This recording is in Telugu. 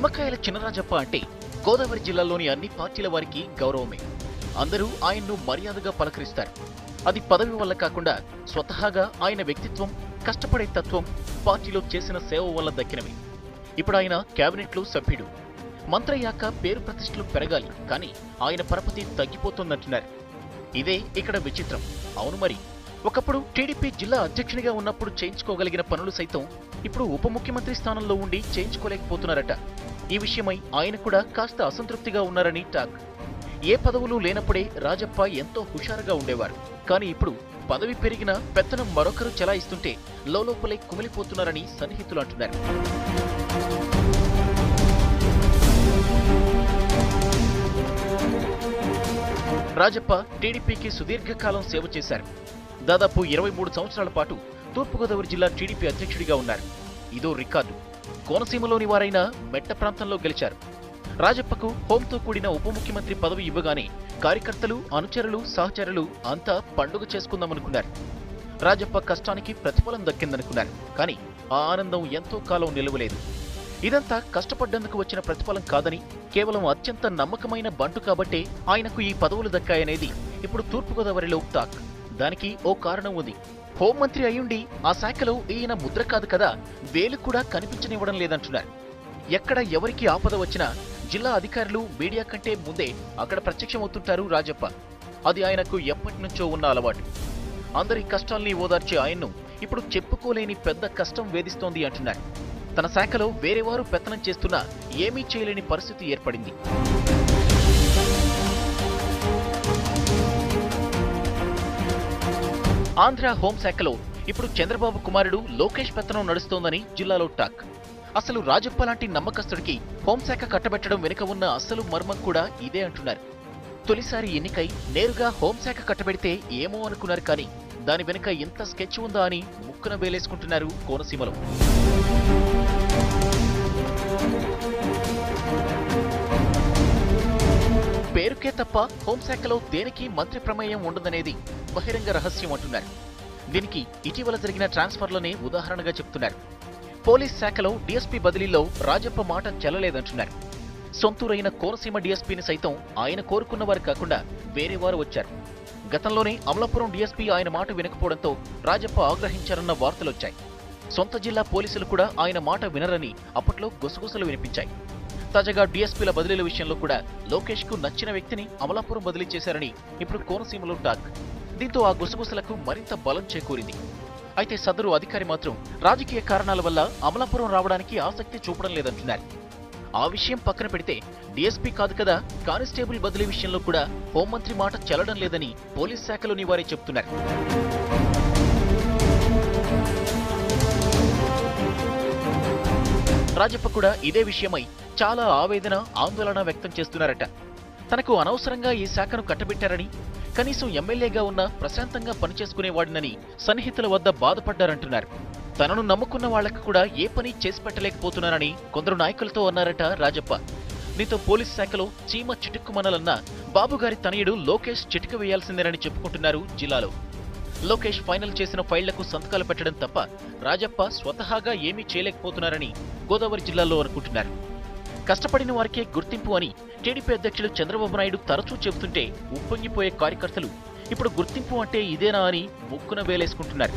నిమ్మకాయల చినరాజప్ప అంటే గోదావరి జిల్లాలోని అన్ని పార్టీల వారికి గౌరవమే. అందరూ ఆయన్ను మర్యాదగా పలకరిస్తారు. అది పదవి వల్ల కాకుండా స్వతహాగా ఆయన వ్యక్తిత్వం, కష్టపడే తత్వం, పార్టీలో చేసిన సేవ వల్ల దక్కినవి. ఇప్పుడు ఆయన కేబినెట్లో సభ్యుడు. మంత్రయ్యాక పేరు ప్రతిష్టలు పెరగాలి, కానీ ఆయన పరపతి తగ్గిపోతుందంటున్నారు. ఇదే ఇక్కడ విచిత్రం. అవును మరి, ఒకప్పుడు టీడీపీ జిల్లా అధ్యక్షునిగా ఉన్నప్పుడు చేయించుకోగలిగిన పనులు సైతం ఇప్పుడు ఉప ముఖ్యమంత్రి స్థానంలో ఉండి చేయించుకోలేకపోతున్నారట. ఈ విషయమై ఆయన కూడా కాస్త అసంతృప్తిగా ఉన్నారని టాక్. ఏ పదవులు లేనప్పుడే రాజప్ప ఎంతో హుషారుగా ఉండేవారు. కానీ ఇప్పుడు పదవి పెరిగిన పెత్తనం మరొకరు చెలాయిస్తుంటే లోపలే కుమిలిపోతున్నారని సన్నిహితులు అంటున్నారు. రాజప్ప టీడీపీకి సుదీర్ఘకాలం సేవ చేశారు. దాదాపు 23 సంవత్సరాల పాటు తూర్పుగోదావరి జిల్లా టీడీపీ అధ్యక్షుడిగా ఉన్నారు. ఇదో రికార్డు. కోనసీమలోని వారైన మెట్ట ప్రాంతంలో గెలిచారు. రాజప్పకు హోంతో కూడిన ఉప ముఖ్యమంత్రి పదవి ఇవ్వగానే కార్యకర్తలు, అనుచరులు, సహచరులు అంతా పండుగ చేసుకుందామనుకున్నారు. రాజప్ప కష్టానికి ప్రతిఫలం దక్కిందనుకున్నారు. కానీ ఆ ఆనందం ఎంతో కాలం నిలవలేదు. ఇదంతా కష్టపడ్డందుకు వచ్చిన ప్రతిఫలం కాదని, కేవలం అత్యంత నమ్మకమైన బంటు కాబట్టే ఆయనకు ఈ పదవులు దక్కాయనేది ఇప్పుడు తూర్పుగోదావరిలో టాక్. దానికి ఓ కారణం ఉంది. హోంమంత్రి అయ్యుండి ఆ శాఖలో ఈయన ముద్ర కాదు కదా, వేలు కూడా కనిపించనివ్వడం లేదంటున్నారు. ఎక్కడ ఎవరికి ఆపద వచ్చినా జిల్లా అధికారులు, మీడియా కంటే ముందే అక్కడ ప్రత్యక్షమవుతుంటారు రాజప్ప. అది ఆయనకు ఎప్పటినుంచో ఉన్న అలవాటు. అందరి కష్టాల్ని ఓదార్చే ఆయన్ను ఇప్పుడు చెప్పుకోలేని పెద్ద కష్టం వేధిస్తోంది అంటున్నారు. తన శాఖలో వేరేవారు పెత్తనం చేస్తున్నా ఏమీ చేయలేని పరిస్థితి ఏర్పడింది. ఆంధ్ర హోంశాఖలో ఇప్పుడు చంద్రబాబు కుమారుడు లోకేష్ పెత్తనం నడుస్తోందని జిల్లాలో టాక్. అసలు రాజప్ప లాంటి నమ్మకస్తుడికి హోంశాఖ కట్టబెట్టడం వెనుక ఉన్న అసలు మర్మం కూడా ఇదే అంటున్నారు. తొలిసారి ఎన్నికై నేరుగా హోంశాఖ కట్టబెడితే ఏమో అనుకున్నారు, కానీ దాని వెనుక ఇంత స్కెచ్ ఉందా అని ముక్కున వేలేసుకుంటున్నారు కోనసీమలో. పేరుకే తప్ప హోంశాఖలో దేనికి మంత్రి ప్రమేయం ఉండదనేది బహిరంగ రహస్యం అంటున్నారు. దీనికి ఇటీవల జరిగిన ట్రాన్స్ఫర్లనే ఉదాహరణగా చెప్తున్నారు. పోలీస్ శాఖలో డీఎస్పీ బదిలీలో రాజప్ప మాట చెల్లలేదంటున్నారు. సొంతూరైన కోనసీమ డీఎస్పీని సైతం ఆయన కోరుకున్నవారు కాకుండా వేరేవారు వచ్చారు. గతంలోనే అమలాపురం డీఎస్పీ ఆయన మాట వినకపోవడంతో రాజప్ప ఆగ్రహించారన్న వార్తలొచ్చాయి. సొంత జిల్లా పోలీసులు కూడా ఆయన మాట వినరని అప్పట్లో గుసగుసలు వినిపించాయి. తాజాగా డీఎస్పీల బదిలీల విషయంలో కూడా లోకేష్ కు నచ్చిన వ్యక్తిని అమలాపురం బదిలీ చేశారని ఇప్పుడు కోనసీమలో టాక్. దీంతో ఆ గుసగుసలకు మరింత బలం చేకూరింది. అయితే సదరు అధికారి మాత్రం రాజకీయ కారణాల వల్ల అమలాపురం రావడానికి ఆసక్తి చూపడం లేదంటున్నారు. ఆ విషయం పక్కన పెడితే డీఎస్పీ కాదు కదా, కానిస్టేబుల్ బదిలీ విషయంలో కూడా హోంమంత్రి మాట చెల్లడం లేదని పోలీస్ శాఖలోని వారే చెప్తున్నారు. రాజప్ప కూడా ఇదే విషయమై చాలా ఆవేదన, ఆందోళన వ్యక్తం చేస్తున్నారట. తనకు అనవసరంగా ఈ శాఖను కట్టబెట్టారని, కనీసం ఎమ్మెల్యేగా ఉన్న ప్రశాంతంగా పనిచేసుకునేవాడినని సన్నిహితుల వద్ద బాధపడ్డారంటున్నారు. తనను నమ్ముకున్న వాళ్లకు కూడా ఏ పని చేసి పెట్టలేకపోతున్నారని కొందరు నాయకులతో అన్నారట రాజప్ప. దీంతో పోలీస్ శాఖలో చీమ చిటుక్కుమనాలన్నా బాబుగారి తనయుడు లోకేష్ చిటిక వేయాల్సిందేనని చెప్పుకుంటున్నారు జిల్లాలో. లోకేష్ ఫైనల్ చేసిన ఫైళ్లకు సంతకాలు పెట్టడం తప్ప రాజప్ప స్వతహాగా ఏమీ చేయలేకపోతున్నారని గోదావరి జిల్లాలో అనుకుంటున్నారు. కష్టపడిన వారికే గుర్తింపు అని టీడీపీ అధ్యక్షుడు చంద్రబాబు నాయుడు తరచూ చెబుతుంటే ఉప్పొంగిపోయే కార్యకర్తలు ఇప్పుడు గుర్తింపు అంటే ఇదేనా అని ముక్కున వేలేసుకుంటున్నారు.